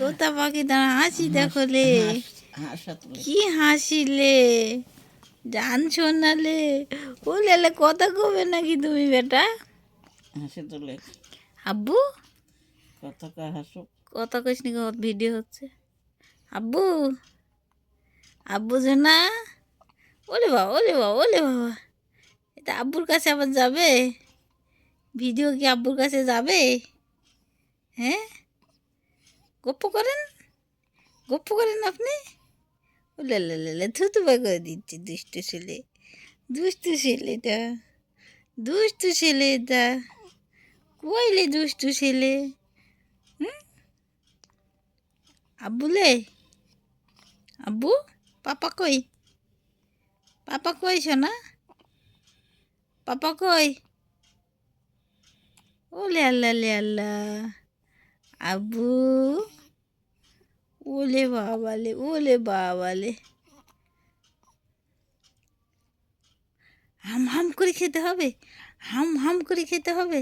তোতা পাখি দাঁড়া হাসি দেখো লে, হাঁসা তুলে কি হাসিলে জান শোনালে। ও লেলে কথা কবে নাকি তুমি বেটা? হাসি তুলে আব্বু কত কা হাসো কথা কইস নি, ভিডিও হচ্ছে। আব্বু আব্বু জানা, ওলে বাবা ওলে বাবা ওলে বাবা, এটা আব্বুর কাছে আবার যাবে? ভিডিও কি আব্বুর কাছে যাবে? হ্যাঁ, গপ্প করেন, গপ্প করেন আপনি। ওলে লে থুতু বাই করে দিচ্ছে, দুষ্টু ছেলে, দুষ্টু ছেলেটা, দুষ্টু ছেলেটা, কইলে দুষ্টু ছেলে। হুম, আব্বুলে, আব্বু পাপা কই, পাপা কই সোনা, পাপা কই? ওলে আল্লাহ লে আল্লাহ, আব্বু ওলে বাবালে, ওলে বাবালে। হাম হাম করে খেতে হবে, হাম হাম করে খেতে হবে।